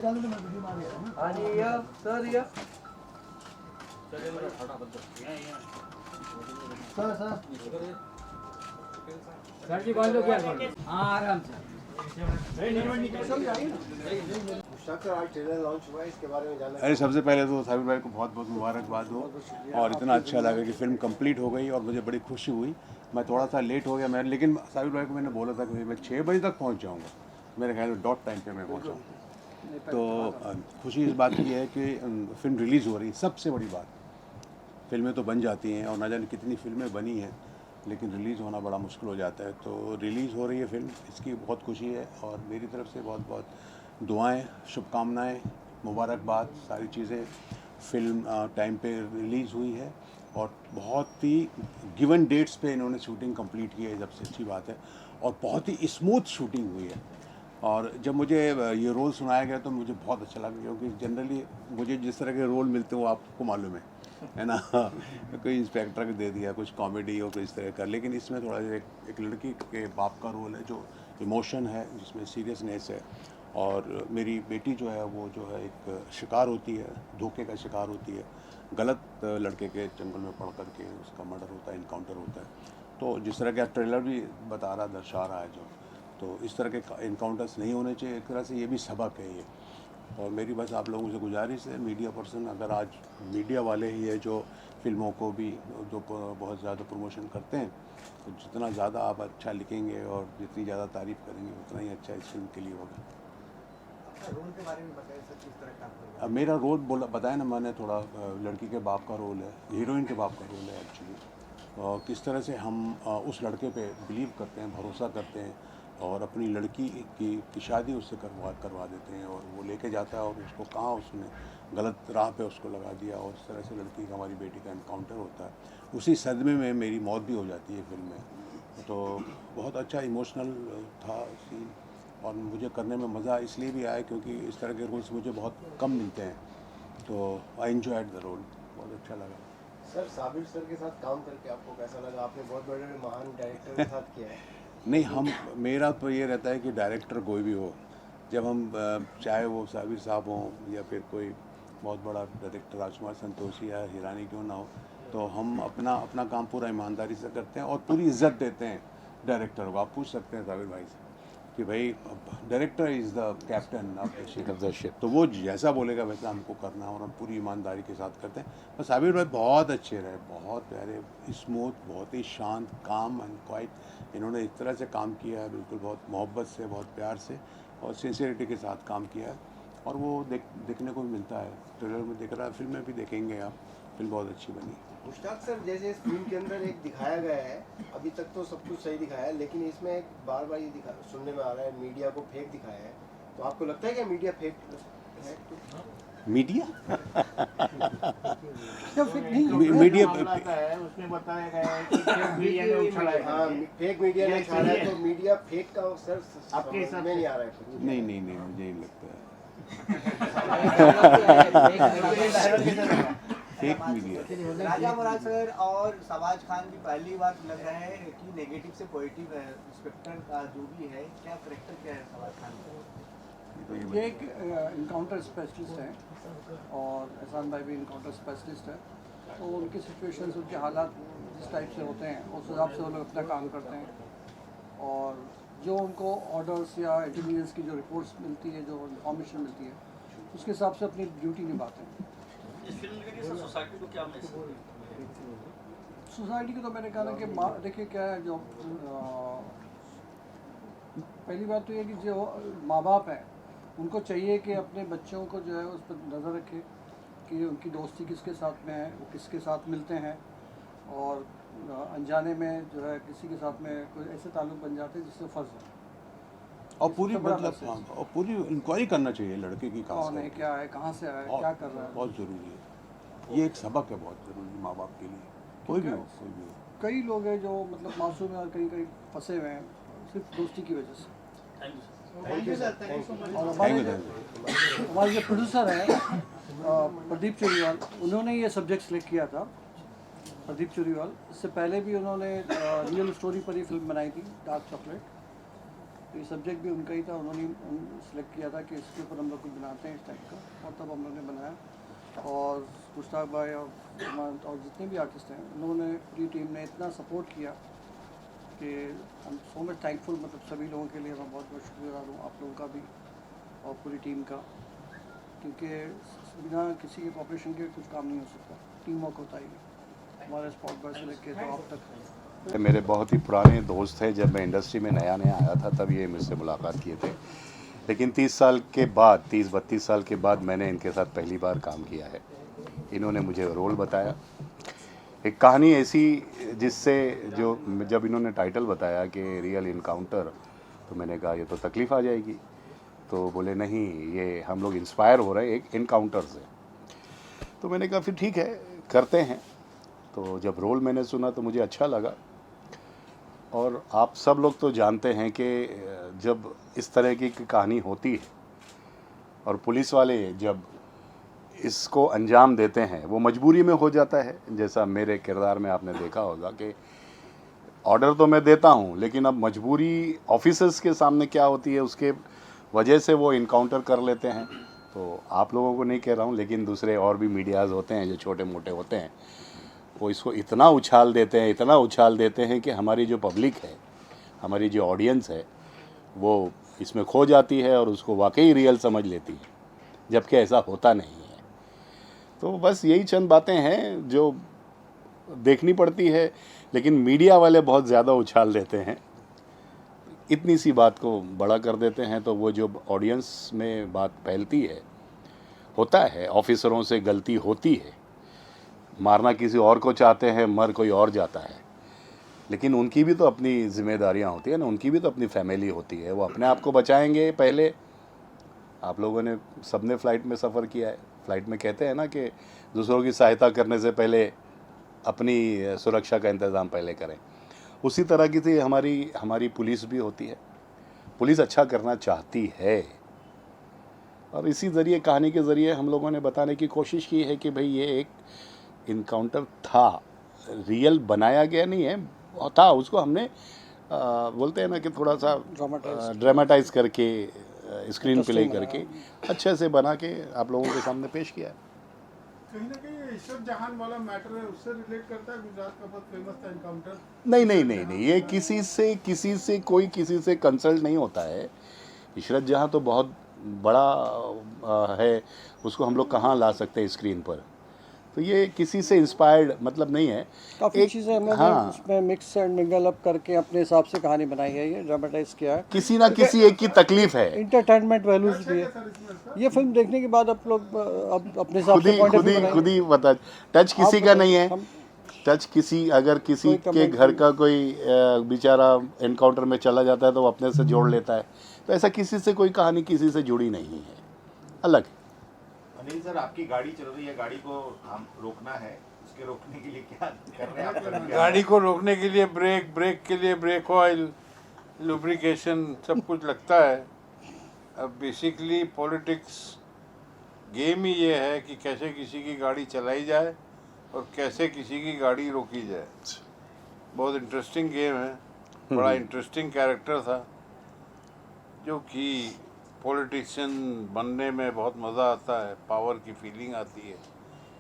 Sir जी कौन लो क्या आराम से अरे सबसे पहले तो साबिर भाई को बहुत बहुत मुबारकबाद हो और इतना अच्छा लगा कि फ़िल्म कंप्लीट हो गई और मुझे बड़ी खुशी हुई। मैं थोड़ा सा लेट हो गया मैं, लेकिन साबिर भाई को मैंने बोला था कि मैं 6 बजे तक पहुंच जाऊंगा। मेरे ख्याल में डॉट टाइम पे मैं पहुंचा हूँ। तो खुशी इस बात की है कि फ़िल्म रिलीज़ हो रही है। सबसे बड़ी बात, फिल्में तो बन जाती हैं और ना जाने कितनी फिल्में बनी हैं, लेकिन रिलीज़ होना बड़ा मुश्किल हो जाता है। तो रिलीज़ हो रही है फिल्म, इसकी बहुत खुशी है और मेरी तरफ से बहुत बहुत दुआएं, शुभकामनाएं, मुबारकबाद, सारी चीज़ें। फिल्म टाइम पे रिलीज़ हुई है और बहुत ही गिवन डेट्स पे इन्होंने शूटिंग कंप्लीट की है, सबसे अच्छी बात है। और बहुत ही स्मूथ शूटिंग हुई है। और जब मुझे ये रोल सुनाया गया तो मुझे बहुत अच्छा लगा, क्योंकि जनरली मुझे जिस तरह के रोल मिलते हैं वो आपको मालूम है ना। कोई इंस्पेक्टर को दे दिया, कुछ कॉमेडी हो, कोई इस तरह का, लेकिन इसमें थोड़ा एक लड़की के बाप का रोल है जो इमोशन है, जिसमें सीरियसनेस है। और मेरी बेटी जो है वो जो है एक शिकार होती है, धोखे का शिकार होती है, गलत लड़के के जंगल में पड़ करके उसका मर्डर होता है, इनकाउंटर होता है। तो जिस तरह का ट्रेलर भी बता रहा, दर्शा रहा है जो, तो इस तरह के इनकाउंटर्स नहीं होने चाहिए। एक तरह से ये भी सबक है ये। और मेरी बस आप लोगों से गुजारिश है, मीडिया पर्सन, अगर आज मीडिया वाले ही है जो फिल्मों को भी जो बहुत ज़्यादा प्रमोशन करते हैं, तो जितना ज़्यादा आप अच्छा लिखेंगे और जितनी ज़्यादा तारीफ़ करेंगे उतना ही अच्छा इस फिल्म के लिए होगा। रोल के बारे में बताइए सर, किस तरह का? अब मेरा रोल बताया ना मैंने, थोड़ा लड़की के बाप का रोल है, हीरोइन के बाप का रोल है एक्चुअली। किस तरह से हम उस लड़के पे बिलीव करते हैं, भरोसा करते हैं और अपनी लड़की की शादी उससे करवा देते हैं, और वो लेके जाता है और उसको कहाँ उसने गलत राह पे उसको लगा दिया, और उस तरह से लड़की का, हमारी बेटी का इनकाउंटर होता है। उसी सदमे में मेरी मौत भी हो जाती है फिल्म में। तो बहुत अच्छा इमोशनल था सीन, और मुझे करने में मज़ा इसलिए भी आया क्योंकि इस तरह के रोल्स मुझे बहुत कम मिलते हैं। तो आई एंजॉयड द रोल, बहुत अच्छा लगा। सर, साबिर सर के साथ काम करके आपको कैसा लगा? आपने बहुत बड़े बड़े महान डायरेक्टर के साथ किया है। नहीं, मेरा तो ये रहता है कि डायरेक्टर कोई भी हो, जब हम चाहे वो साबिर साहब हों या फिर कोई बहुत बड़ा डायरेक्टर राजकुमार संतोषी या हिरानी क्यों ना हो, तो हम अपना काम पूरा ईमानदारी से करते हैं और पूरी इज्जत देते हैं डायरेक्टर को। आप पूछ सकते हैं साबिर भाई से कि भाई director is the captain of the ship, तो वो जैसा बोलेगा वैसा हमको करना है और हम पूरी ईमानदारी के साथ करते हैं। और साबिर भाई बहुत अच्छे रहे, बहुत प्यारे, स्मूथ, बहुत ही शांत, काम एंड क्वाइट। इन्होंने इस तरह से काम किया है, बिल्कुल बहुत मोहब्बत से, बहुत प्यार से और सिंसियरिटी के साथ काम किया है, और वो देखने को भी मिलता है। ट्रेलर में दिख रहा है, फिल्म में भी देखेंगे आप, फिल्म बहुत अच्छी बनी। मुश्ताक सर, जैसे इस फिल्म के अंदर एक दिखाया गया है, अभी तक तो सब कुछ सही दिखाया है, लेकिन इसमें एक बार बार ये सुनने में आ रहा है मीडिया को फेक दिखाया है। तो आपको लगता है कि मीडिया फेक है? मीडिया मीडिया है, उसमें बताया गया है कि फेक मीडिया ने उछाला है। हाँ, फेक मीडिया ने उछाला है, तो मीडिया फेक का सर आपके हिसाब में नहीं आ रहा है? नहीं, मुझे नहीं लगता है फेक मीडिया। राजा मुराद सर और शहबाज खान की पहली बार लग रहा है कि नेगेटिव से पॉजिटिव है। इंस्पेक्टर का जो भी है, क्या करेक्टर क्या है शहबाज खान का? ये एक इनकाउंटर स्पेशलिस्ट है और एहसान भाई भी इनकाउंटर स्पेशलिस्ट है। तो उनकी सिचुएशंस, उनके हालात जिस टाइप से होते हैं उस हिसाब से वो लोग अपना काम करते हैं, और जो उनको ऑर्डर्स या इंटेलिजेंस की जो रिपोर्ट्स मिलती है, जो इन्फॉर्मेशन मिलती है, उसके हिसाब से अपनी ड्यूटी निभाते हैं। सोसाइटी को क्या मैसेज? सोसाइटी को तो मैंने कहा ना कि देखिए क्या है, जो पहली बात तो ये कि जो माँ बाप हैं उनको चाहिए कि अपने बच्चों को जो है उस पर नज़र रखें कि उनकी दोस्ती किसके साथ में है, वो किसके साथ मिलते हैं, और अनजाने में जो है किसी के साथ में कोई ऐसे ताल्लुक़ बन जाते हैं जिससे फंस जाए। और पूरी मतलब और पूरी इंक्वायरी करना चाहिए लड़के की, कौन है, क्या है, कहाँ से आया, क्या कर रहा है, बहुत ज़रूरी है। ये एक सबक है बहुत ज़रूरी माँ बाप के लिए, कोई भी हो। कई लोग हैं जो मतलब मासूम हैं और कहीं कहीं फंसे हुए हैं सिर्फ दोस्ती की वजह से। Thank you sir, thank you. और हमारे जो प्रोड्यूसर हैं प्रदीप चोरीवाल, उन्होंने ये सब्जेक्ट सेलेक्ट किया था। प्रदीप चोरीवाल, इससे पहले भी उन्होंने रियल स्टोरी पर ही फिल्म बनाई थी, डार्क चॉकलेट, तो ये सब्जेक्ट भी उनका ही था, उन्होंने सेलेक्ट किया था कि इसके ऊपर हम लोग कुछ बनाते हैं इस टाइप का, और तब हम लोग ने बनाया। और मुश्ताक भाई और उमर और जितने भी आर्टिस्ट हैं, उन्होंने पूरी टीम ने इतना सपोर्ट किया कि हम सो मच थैंकफुल, मतलब सभी लोगों के लिए मैं बहुत बहुत शुक्रगुजार हूँ, आप लोगों का भी और पूरी टीम का, क्योंकि बिना किसी के कॉपरेशन के कुछ काम नहीं हो सकता, टीम वर्क होता ही है। हमारे स्पॉट बॉय से लेके तो आप तक मेरे बहुत ही पुराने दोस्त थे। जब मैं इंडस्ट्री में नया नया आया था तब ये मुझसे मुलाकात किए थे, लेकिन 30 साल के बाद, 30-32 साल के बाद मैंने इनके साथ पहली बार काम किया है। इन्होंने मुझे रोल बताया, एक कहानी ऐसी जिससे जो जब इन्होंने टाइटल बताया कि रियल इनकाउंटर, तो मैंने कहा ये तो तकलीफ़ आ जाएगी। तो बोले नहीं, ये हम लोग इंस्पायर हो रहे हैं एक इनकाउंटर से। तो मैंने कहा फिर ठीक है, करते हैं। तो जब रोल मैंने सुना तो मुझे अच्छा लगा। और आप सब लोग तो जानते हैं कि जब इस तरह की कहानी होती है और पुलिस वाले जब इसको अंजाम देते हैं, वो मजबूरी में हो जाता है। जैसा मेरे किरदार में आपने देखा होगा कि ऑर्डर तो मैं देता हूँ, लेकिन अब मजबूरी ऑफिसर्स के सामने क्या होती है, उसके वजह से वो इनकाउंटर कर लेते हैं। तो आप लोगों को नहीं कह रहा हूँ, लेकिन दूसरे और भी मीडियाज़ होते हैं जो छोटे मोटे होते हैं, वो इसको इतना उछाल देते हैं, इतना उछाल देते हैं कि हमारी जो पब्लिक है, हमारी जो ऑडियंस है, वो इसमें खो जाती है और उसको वाकई रियल समझ लेती है, जबकि ऐसा होता नहीं है। तो बस यही चंद बातें हैं जो देखनी पड़ती है, लेकिन मीडिया वाले बहुत ज़्यादा उछाल देते हैं, इतनी सी बात को बड़ा कर देते हैं। तो वो जो ऑडियंस में बात फैलती है, होता है ऑफिसरों से गलती होती है, मारना किसी और को चाहते हैं, मर कोई और जाता है, लेकिन उनकी भी तो अपनी जिम्मेदारियां होती है ना, उनकी भी तो अपनी फैमिली होती है, वो अपने आप को बचाएंगे पहले। आप लोगों ने सबने फ़्लाइट में सफ़र किया है, फ़्लाइट में कहते हैं ना कि दूसरों की सहायता करने से पहले अपनी सुरक्षा का इंतज़ाम पहले करें। उसी तरह की थी हमारी पुलिस भी होती है। पुलिस अच्छा करना चाहती है, और इसी ज़रिए, कहानी के ज़रिए हम लोगों ने बताने की कोशिश की है कि भाई ये एक इनकाउंटर था, रियल बनाया गया नहीं है, था, उसको हमने बोलते हैं ना कि थोड़ा सा ड्रामेटाइज करके स्क्रीन प्ले करके अच्छे से बना के आप लोगों के सामने पेश किया है। कहीं ना कहीं इशरत जहान वाला मैटर है, उससे रिलेट करता है। गुजरात का बहुत फेमस था इनकाउंटर। नहीं, ये किसी से कोई किसी से कंसल्ट नहीं होता है। इशरत जहां तो बहुत बड़ा है, उसको हम लोग कहाँ ला सकते हैं स्क्रीन पर। तो ये किसी से इंस्पायर्ड मतलब नहीं है, काफ़ी चीज़ें हमने उसमें मिक्स एंड मिंगल अप करके अपने हिसाब से कहानी बनाई है, ये ड्रामेटाइज किया है। किसी ना किसी एक की तकलीफ है, इंटरटेनमेंट वैल्यूज भी है। ये फिल्म देखने के बाद आप लोग अब अपने हिसाब से पॉइंट ऑफ व्यू बनाएंगे। खुद ही बता, टच किसी का नहीं है, टच किसी, अगर किसी के घर का कोई बेचारा एनकाउंटर में चला जाता है तो वो अपने से जोड़ लेता है। तो ऐसा किसी से कोई कहानी किसी से जुड़ी नहीं है, अलग है। अनिल सर, आपकी गाड़ी चल रही है, गाड़ी को हम रोकना है, उसके रोकने के लिए क्या कर रहे हैं आप? गाड़ी को रोकने के लिए ब्रेक के लिए ब्रेक ऑयल, लुब्रिकेशन, सब कुछ लगता है। अब बेसिकली पॉलिटिक्स गेम ही ये है कि कैसे किसी की गाड़ी चलाई जाए और कैसे किसी की गाड़ी रोकी जाए। बहुत इंटरेस्टिंग गेम है, बड़ा इंटरेस्टिंग कैरेक्टर था, जो कि पॉलिटिशियन बनने में बहुत मज़ा आता है, पावर की फीलिंग आती है।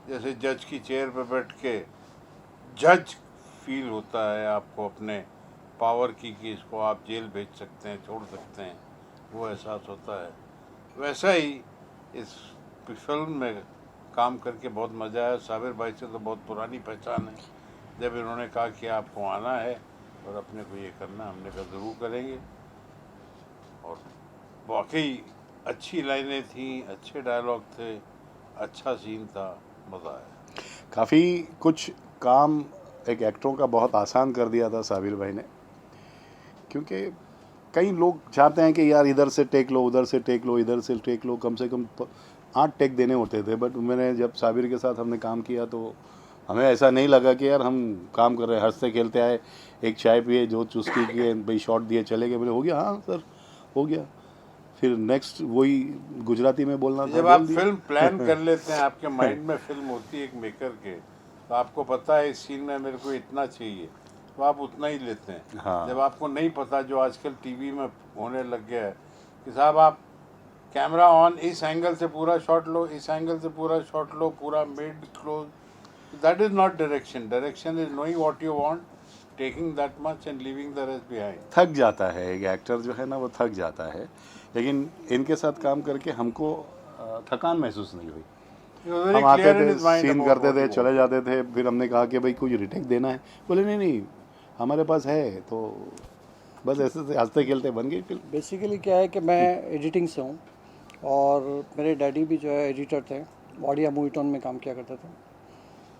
जैसे जज की चेयर पर बैठ के जज फील होता है आपको अपने पावर की, कि इसको आप जेल भेज सकते हैं, छोड़ सकते हैं, वो एहसास होता है। वैसा ही इस फिल्म में काम करके बहुत मज़ा आया। साबिर भाई से तो बहुत पुरानी पहचान है, जब इन्होंने कहा कि आपको आना है और अपने को ये करना, हमने कहा ज़रूर करेंगे। और वाकई अच्छी लाइनें थी, अच्छे डायलॉग थे, अच्छा सीन था, मज़ा आया। काफ़ी कुछ काम एक एक्टरों का बहुत आसान कर दिया था साबिर भाई ने, क्योंकि कई लोग चाहते हैं कि यार इधर से टेक लो, उधर से टेक लो, इधर से टेक लो, कम से कम 8 टेक देने होते थे। बट मैंने जब साबिर के साथ हमने काम किया तो हमें ऐसा नहीं लगा कि यार हम काम कर रहे हैं, हंसते खेलते आए, एक चाय पिए, जो चुस्की किए, भाई शॉट दिए, चले गए, बोले हो गया, हाँ सर हो गया। फिर नेक्स्ट वही गुजराती में बोलना था। जब आप फिल्म प्लान कर लेते हैं, आपके माइंड में फिल्म होती है एक मेकर के, तो आपको पता है इस सीन में मेरे को इतना चाहिए, तो आप उतना ही लेते हैं। हाँ। जब आपको नहीं पता, जो आजकल टीवी में होने लग गया है कि साहब आप कैमरा ऑन, इस एंगल से पूरा शॉट लो, इस एंगल से पूरा शॉट लो, पूरा mid close, that is not direction. Direction is knowing what you want, taking that much and leaving the rest behind. थक जाता है एक एक्टर जो है ना, वो थक जाता है, लेकिन इनके साथ काम करके हमको थकान महसूस नहीं हुई। हम आते थे, सीन करते थे, चले जाते थे, फिर हमने कहा कि भाई कुछ रिटेक देना है, बोले नहीं नहीं हमारे पास है, तो बस ऐसे से हंसते खेलते बन गई फिल्म। बेसिकली क्या है कि मैं एडिटिंग से हूँ और मेरे डैडी भी जो है एडिटर थे, वाडिया मूवी टोन में काम किया करते थे।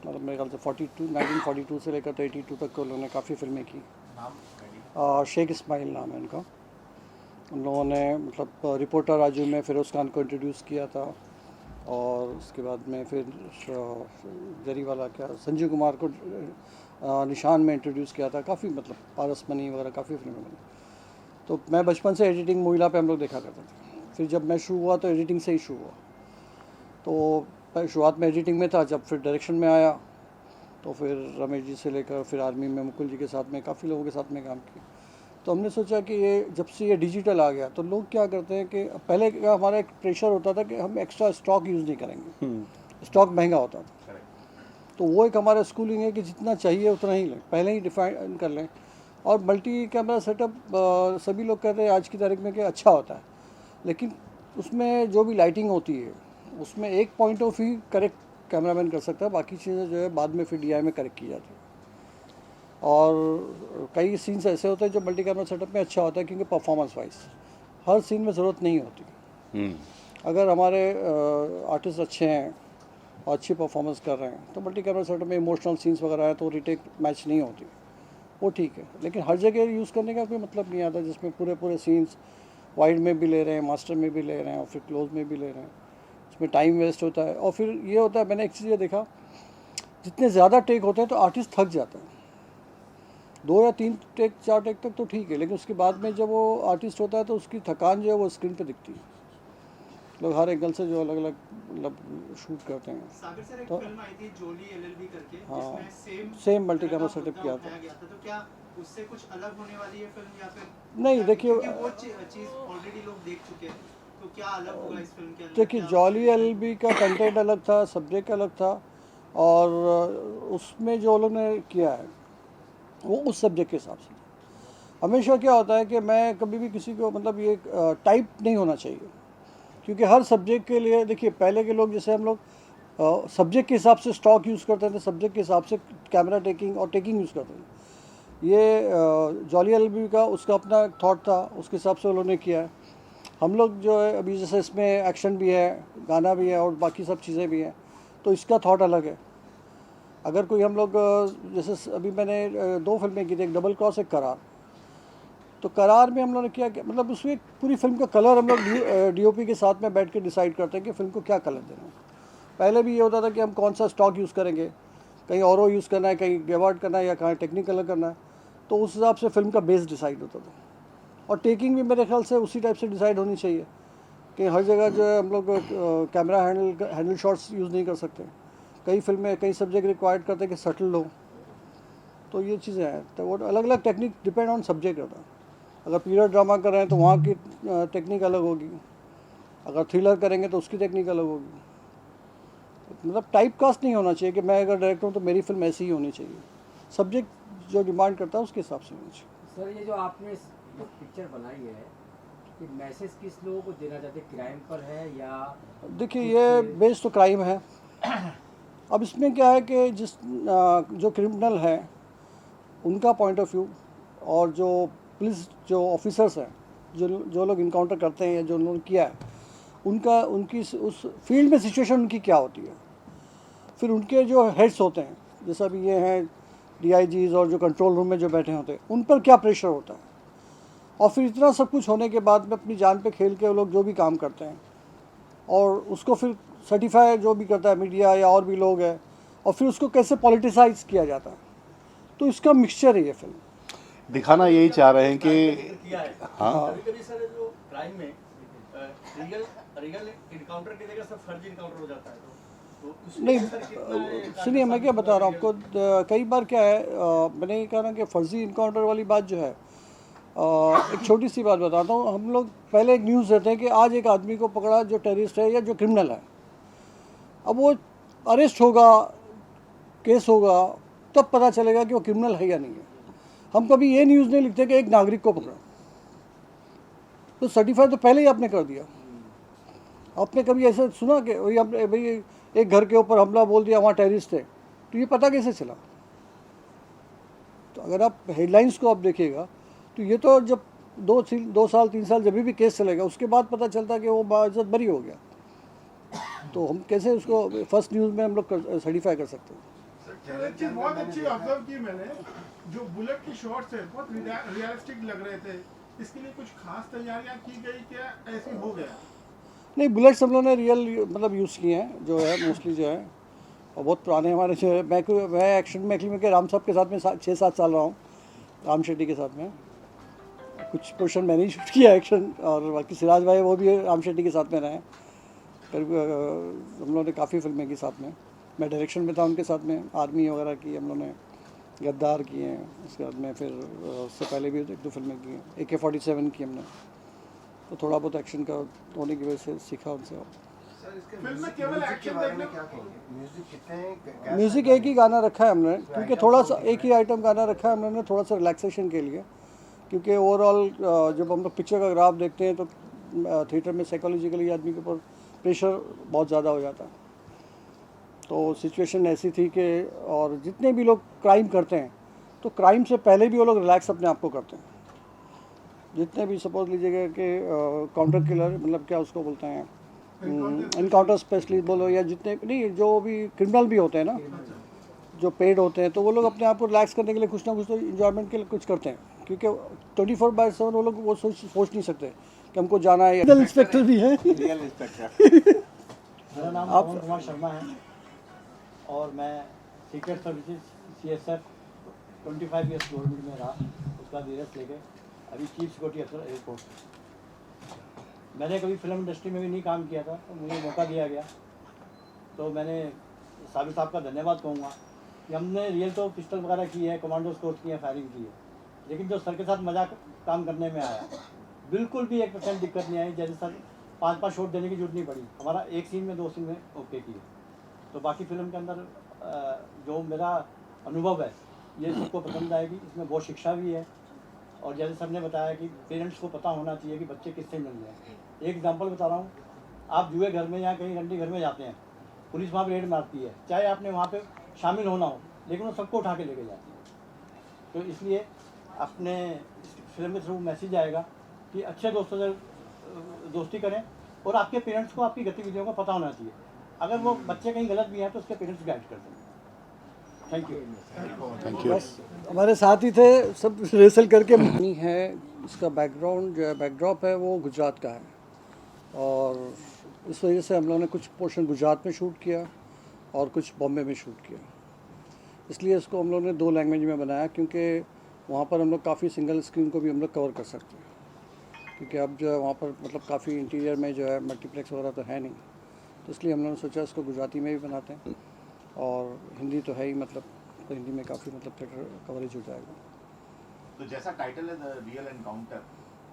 मतलब मेरे ख्याल से 1942 से लेकर तो 82 तक को उन्होंने काफ़ी फिल्में की। शेख इस्माइल नाम है उनका। उन लोगों ने मतलब रिपोर्टर राजू में फिरोज़ खान को इंट्रोड्यूस किया था, और उसके बाद में फिर जरीवाला क्या संजीव कुमार को निशान में इंट्रोड्यूस किया था। काफ़ी मतलब पारस मनी वगैरह काफ़ी फिल्में बनी। तो मैं बचपन से एडिटिंग मूविला पे हम लोग देखा करते थे। फिर जब मैं शुरू हुआ तो एडिटिंग से ही शुरू हुआ। तो शुरुआत में एडिटिंग में था, जब फिर डायरेक्शन में आया तो फिर रमेश जी से लेकर फिर आर्मी में मुकुल जी के साथ में काफ़ी लोगों के साथ में काम किया। तो हमने सोचा कि ये जब से ये डिजिटल आ गया तो लोग क्या करते हैं कि पहले क्या हमारा एक प्रेशर होता था कि हम एक्स्ट्रा स्टॉक यूज़ नहीं करेंगे, स्टॉक महंगा होता था। तो वो एक हमारा स्कूलिंग है कि जितना चाहिए उतना ही लें, पहले ही डिफाइन कर लें। और मल्टी कैमरा सेटअप सभी लोग कहते हैं आज की तारीख में कि अच्छा होता है, लेकिन उसमें जो भी लाइटिंग होती है उसमें एक point of view correct cameraman कर सकता है, बाकी चीज़ें जो है बाद में फिर DI में करेक्ट की जाती है। और कई सीन्स ऐसे होते हैं जो मल्टी कैमरा सेटअप में अच्छा होता है, क्योंकि परफॉर्मेंस वाइज हर सीन में ज़रूरत नहीं होती। अगर हमारे आर्टिस्ट अच्छे हैं और अच्छी परफॉर्मेंस कर रहे हैं तो मल्टी कैमरा सेटअप में इमोशनल सीन्स वगैरह है तो रिटेक मैच नहीं होती, वो ठीक है। लेकिन हर जगह यूज़ करने का कोई मतलब नहीं आता, जिसमें पूरे सीन्स वाइड में भी ले रहे हैं, मास्टर में भी ले रहे हैं और फिर क्लोज में भी ले रहे हैं, इसमें टाइम वेस्ट होता है। और फिर ये होता है, मैंने एक चीज़ ये देखा, जितने ज़्यादा टेक होते हैं तो आर्टिस्ट थक जाता है। 2 या 3 टेक 4 टेक तक तो ठीक है, लेकिन उसके बाद में जब वो आर्टिस्ट होता है तो उसकी थकान जो है वो स्क्रीन पे दिखती है। लोग हर एंगल से जो अलग अलग मतलब शूट करते हैं। सागर सर, एक तो फिल्म आई थी जोली LLB करके, हाँ, जिसमें सेम मल्टी कैमरा सेटअप किया था। तो क्या उससे कुछ अलग होने वाली है फिल्म, या फिर नहीं, देखिए वो चीज़ ऑलरेडी लोग देख चुके हैं, तो क्या अलग होगा इस फिल्म के अंदर? देखिए जॉली LLB का कंटेंट अलग था, सब्जेक्ट अलग था, और उसमें जो लोगों ने किया है वो उस सब्जेक्ट के हिसाब से। हमेशा क्या होता है कि मैं कभी भी किसी को मतलब ये टाइप नहीं होना चाहिए, क्योंकि हर सब्जेक्ट के लिए देखिए पहले के लोग जैसे हम लोग सब्जेक्ट के हिसाब से स्टॉक यूज़ करते थे, सब्जेक्ट के हिसाब से कैमरा टेकिंग और टेकिंग यूज़ करते थे। ये जॉली LLB का उसका अपना थॉट था, उसके हिसाब से उन्होंने किया है। हम लोग जो है अभी जैसे इसमें एक्शन भी है, गाना भी है और बाकी सब चीज़ें भी हैं, तो इसका थॉट अलग है। अगर कोई हम लोग जैसे अभी मैंने 2 फिल्में की थी, एक डबल क्रॉस, एक करार। तो करार में हम लोगों ने किया कि मतलब उसमें पूरी फिल्म का कलर हम लोग DOP के साथ में बैठ के डिसाइड करते हैं कि फिल्म को क्या कलर देना है। पहले भी ये होता था कि हम कौन सा स्टॉक यूज़ करेंगे, कहीं औरो यूज़ करना है, कहीं गेवार्ड करना है या कहीं टेक्निक कलर करना है, तो उस हिसाब से फिल्म का बेस डिसाइड होता था। और टेकिंग भी मेरे ख्याल से उसी टाइप से डिसाइड होनी चाहिए कि हर जगह जो है हम लोग कैमरा हैंडल शॉट्स यूज़ नहीं कर सकते। कई फिल्में कई सब्जेक्ट रिक्वायर्ड करते हैं कि सटल हो, तो ये चीज़ें हैं। तो वो अलग अलग टेक्निक डिपेंड ऑन सब्जेक्ट होता है। अगर पीरियड ड्रामा कर रहे हैं तो वहाँ की टेक्निक अलग होगी, अगर थ्रिलर करेंगे तो उसकी टेक्निक अलग होगी। मतलब टाइप कास्ट नहीं होना चाहिए कि मैं अगर डायरेक्टर हूँ तो मेरी फिल्म ऐसी ही होनी चाहिए। सब्जेक्ट जो डिमांड करता है उसके हिसाब से होनी चाहिए। सर, ये जो आपने पिक्चर बनाई है, ये मैसेज किस लोगों को देना चाहते हैं? क्राइम पर है या? देखिए ये बेस्ड तो क्राइम है। अब इसमें क्या है कि जो क्रिमिनल है उनका पॉइंट ऑफ व्यू, और जो पुलिस जो ऑफिसर्स हैं, जो लोग इनकाउंटर करते हैं या जो उन्होंने किया है, उनकी उस फील्ड में सिचुएशन उनकी क्या होती है। फिर उनके जो हेड्स होते हैं, जैसा भी ये हैं DIGs और जो कंट्रोल रूम में जो बैठे होते हैं, उन पर क्या प्रेशर होता है। और फिर इतना सब कुछ होने के बाद में अपनी जान पे खेल के वो लोग जो भी काम करते हैं, और उसको फिर सर्टिफाई जो भी करता है मीडिया या और भी लोग हैं, और फिर उसको कैसे पॉलिटिसाइज किया जाता है। तो इसका मिक्सचर है ये फिल्म। दिखाना यही चाह रहे हैं कि किया है। हाँ, कभी सर जो क्राइम में रियल इनकाउंटर की जगह सब फर्जी इनकाउंटर हो जाता है, नहीं सुनिए, मैं क्या बता रहा हूँ आपको, कई बार क्या है, मैंने ये कहा ना कि फर्जी इनकाउंटर वाली बात जो है, एक छोटी सी बात बताता हूँ। हम लोग पहले एक न्यूज़ देते हैं कि आज एक आदमी को पकड़ा जो टेररिस्ट है या जो क्रिमिनल है। अब वो अरेस्ट होगा, केस होगा, तब पता चलेगा कि वो क्रिमिनल है या नहीं है। हम कभी ये न्यूज़ नहीं लिखते कि एक नागरिक को पकड़ा, तो सर्टिफाई तो पहले ही आपने कर दिया। आपने कभी ऐसा सुना कि भाई एक घर के ऊपर हमला बोल दिया, वहाँ टेररिस्ट थे, तो ये पता कैसे चला? तो अगर आप हेडलाइंस को आप देखिएगा तो ये तो जब 2 साल 3 साल जब भी केस चलेगा उसके बाद पता चलता कि वो बाइज्जत बरी हो गया। तो हम कैसे उसको फर्स्ट न्यूज़ में हम लोग सर्टिफाई कर सकते हैं? एक चीज बहुत अच्छी ऑब्जर्व की मैंने, जो बुलेट की शॉट्स है बहुत रियलिस्टिक लग रहे थे। इसके लिए कुछ खास तैयारियां की गई, क्या ऐसे हो गया? नहीं, बुलेट्स हम लोगों ने रियल मतलब यूज़ किए हैं, जो है मोस्टली जो है, और बहुत पुराने हमारे जो है। मैं एक्शन में एक्चुअली में राम साहब के साथ में 6-7 साल रहा हूँ, राम शेट्टी के साथ में। कुछ पोर्शन मैंने ही शूट किया एक्शन, और बाकी सिराज भाई वो भी राम शेट्टी के साथ में रहे। करीब हम लोगों ने काफ़ी फिल्में की साथ में। मैं डायरेक्शन में था उनके साथ में, आर्मी वगैरह की हम लोगों ने, गद्दार किए हैं, उसके बाद में फिर उससे पहले भी 1-2 फिल्में की हैं, AK-47 की हमने। तो थोड़ा बहुत एक्शन का होने की वजह से सीखा उनसे। फिल्म में केवल एक्शन देखने क्या कहेंगे? म्यूजिक कितने म्यूज़िक एक ही गाना रखा है हमने, क्योंकि थोड़ा सा एक ही आइटम गाना रखा है हमने थोड़ा सा रिलैक्सेशन के लिए। क्योंकि ओवरऑल जब हम लोग पिक्चर का ग्राफ देखते हैं तो थिएटर में साइकोलॉजिकली आदमी के ऊपर प्रेशर बहुत ज़्यादा हो जाता है। तो सिचुएशन ऐसी थी कि, और जितने भी लोग क्राइम करते हैं तो क्राइम से पहले भी वो लोग रिलैक्स अपने आप को करते हैं। जितने भी सपोज लीजिएगा कि काउंटर किलर, मतलब क्या उसको बोलते हैं, इनकाउंटर स्पेशलिस्ट बोलो, या जितने नहीं जो भी क्रिमिनल भी होते हैं ना, जो पेड होते हैं, तो वो लोग अपने आप को रिलैक्स करने के लिए कुछ ना कुछ तो इंजॉयमेंट के लिए कुछ करते हैं। क्योंकि 24/7 वो लोग वो सोच नहीं सकते कि हमको जाना है। रियल इंस्पेक्टर भी है। Real inspector. मेरा नाम आप- पवन कुमार शर्मा है और मैं secret services CSF 25 years government में रहा। उसके बाद धीरज लेके अभी चीफ सिक्योरिटी अफसर एयरपोर्ट। मैंने कभी फिल्म इंडस्ट्री में भी नहीं काम किया था, तो मुझे मौका दिया गया। तो मैंने साबिर साहब का धन्यवाद कहूँगा कि हमने रियल तो पिस्टल वगैरह की है, कमांडो स्कोर्स की है, फायरिंग की है, लेकिन जो सर के साथ मजाक काम करने में आया, बिल्कुल भी 1% दिक्कत नहीं आई। जैसे सर 5-5 शॉट देने की जरूरत नहीं पड़ी, हमारा एक सीन में 2 सीन में ओके किए। तो बाकी फिल्म के अंदर जो मेरा अनुभव है ये सबको पसंद आएगी। इसमें बहुत शिक्षा भी है, और जैसे सर ने बताया कि पेरेंट्स को पता होना चाहिए कि बच्चे किससे मिल रहे हैं। एक एग्जांपल बता रहा हूँ, आप जुए घर में या कहीं रंडी घर में जाते हैं, पुलिस वहाँ पर रेड मारती है, चाहे आपने वहाँ पे शामिल होना हो, लेकिन वो सबको उठा के लेके जाती है। तो इसलिए अपने फिल्म के थ्रू मैसेज आएगा कि अच्छे दोस्तों से दोस्ती करें, और आपके पेरेंट्स को आपकी गतिविधियों का पता होना चाहिए। अगर वो बच्चे कहीं गलत भी हैं तो उसके पेरेंट्स गाइड कर देंगे। Thank you. बस हमारे साथ ही थे, सब रिहर्सल करके नहीं है। इसका बैकग्राउंड जो है, बैकड्रॉप है, वो गुजरात का है, और इस वजह से हम लोगों ने कुछ पोर्शन गुजरात में शूट किया और कुछ बॉम्बे में शूट किया। इसलिए इसको हम लोगों ने 2 लैंग्वेज में बनाया, क्योंकि वहाँ पर हम लोग काफ़ी सिंगल स्क्रीन को भी हम लोग कवर कर सकते हैं। क्योंकि अब जो है वहाँ पर मतलब काफ़ी इंटीरियर में जो है मल्टीप्लेक्स वगैरह तो है नहीं, तो इसलिए हम लोगों ने सोचा इसको गुजराती में भी बनाते हैं, और हिंदी तो है ही, मतलब तो हिंदी में काफ़ी मतलब थिएटर कवरेज हो जाएगा। तो जैसा टाइटल है द रियल एनकाउंटर,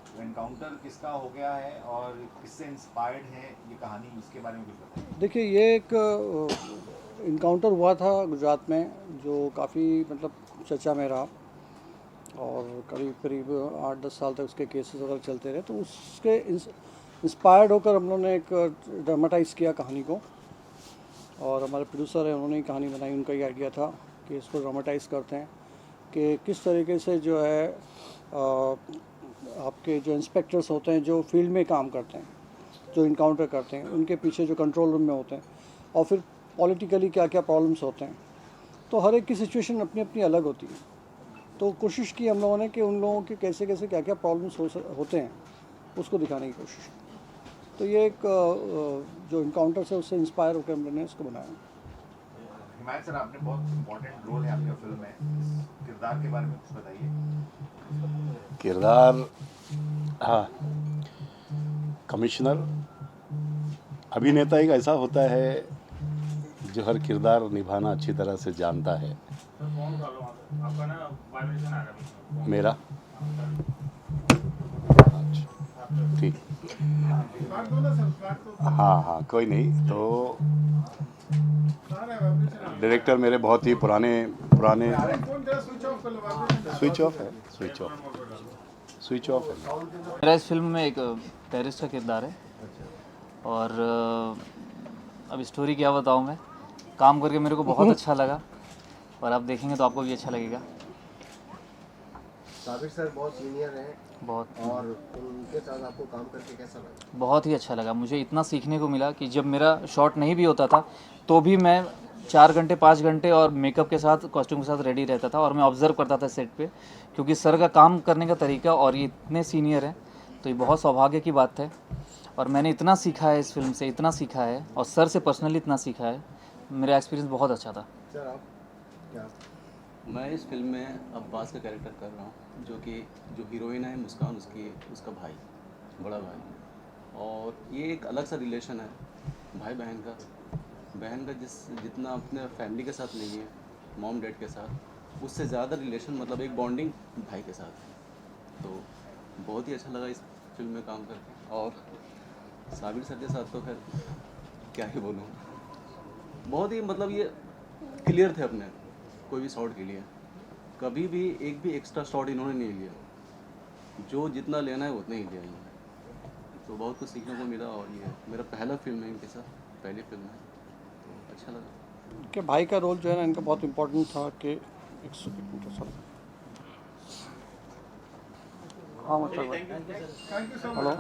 तो एनकाउंटर किसका हो गया है और किससे इंस्पायर्ड है ये कहानी, उसके बारे में कुछ बताइए। देखिए, ये एक इनकाउंटर हुआ था गुजरात में, जो काफ़ी मतलब चर्चा में रहा, और करीब 8-10 साल तक उसके केसेस वगैरह चलते रहे। तो उसके इंस्पायर्ड होकर हम लोगों ने एक ड्रामाटाइज़ किया कहानी को, और हमारे प्रोड्यूसर हैं उन्होंने ही कहानी बनाई। उनका ही आइडिया था कि इसको ड्रामाटाइज़ करते हैं कि किस तरीके से जो है आपके जो इंस्पेक्टर्स होते हैं, जो फील्ड में काम करते हैं, जो इनकाउंटर करते हैं, उनके पीछे जो कंट्रोल रूम में होते हैं, और फिर पॉलिटिकली क्या क्या प्रॉब्लम्स होते हैं। तो हर एक की सिचुएशन अपनी अपनी अलग होती है। तो कोशिश की हम लोगों ने कि उन लोगों के कैसे कैसे क्या क्या प्रॉब्लम्स होते हैं उसको दिखाने की कोशिश की। तो ये एक जो इनकाउंटर से उससे इंस्पायर होकर हम लोगों ने इसको बनाया। हिमायत सर, आपने बहुत इम्पोर्टेंट रोल है आपके फिल्म में, इस किरदार के बारे में कुछ बताइए। किरदार, हाँ, कमिश्नर अभिनेता एक ऐसा होता है जो हर किरदार निभाना अच्छी तरह से जानता है। मेरा ठीक, काट दो ना सर, काट दो। हाँ हाँ कोई नहीं। तो सारा वाइब्रेशन आ डायरेक्टर मेरे बहुत ही पुराने रहा है। फोन तेरा स्विच ऑफ कर लो, वाइब्रेशन स्विच ऑफ है, स्विच ऑफ है। मेरा इस फिल्म में एक टेररिस्ट का किरदार है और अब स्टोरी क्या बताऊँ मैं। काम करके मेरे को बहुत अच्छा लगा और आप देखेंगे तो आपको भी अच्छा लगेगा। साबिर सर बहुत सीनियर हैं बहुत और उनके साथ आपको काम करके कैसा लगा? बहुत ही अच्छा लगा। मुझे इतना सीखने को मिला कि जब मेरा शॉट नहीं भी होता था तो भी मैं 4 घंटे 5 घंटे और मेकअप के साथ कॉस्ट्यूम के साथ रेडी रहता था और मैं ऑब्ज़र्व करता था सेट पे, क्योंकि सर का काम करने का तरीका और ये इतने सीनियर हैं तो ये बहुत सौभाग्य की बात है। और मैंने इतना सीखा है इस फिल्म से, इतना सीखा है और सर से पर्सनली इतना सीखा है। मेरा एक्सपीरियंस बहुत अच्छा था। सर आप क्या? मैं इस फिल्म में अब्बास का कैरेक्टर कर रहा हूँ, जो कि जो हीरोइन है मुस्कान, उसका भाई, बड़ा भाई। और ये एक अलग सा रिलेशन है भाई बहन का जितना अपने फैमिली के साथ नहीं है, मॉम डैड के साथ, उससे ज़्यादा रिलेशन, मतलब एक बॉन्डिंग भाई के साथ। तो बहुत ही अच्छा लगा इस फिल्म में काम करके। और साबिर सर के साथ तो खैर क्या ही बोलूँ, बहुत ही मतलब ये क्लियर थे अपने कोई भी शॉट के लिए। कभी भी एक भी एक्स्ट्रा शॉट इन्होंने नहीं लिया, जो जितना लेना है उतना ही लिया इन्होंने। तो बहुत कुछ सीखने को मिला और ये मेरा पहला फिल्म है इनके साथ, पहली फिल्म है, तो अच्छा लगा। कि भाई का रोल जो है ना इनका बहुत इम्पोर्टेंट था कि हाँ मतलब thank you so much. Hello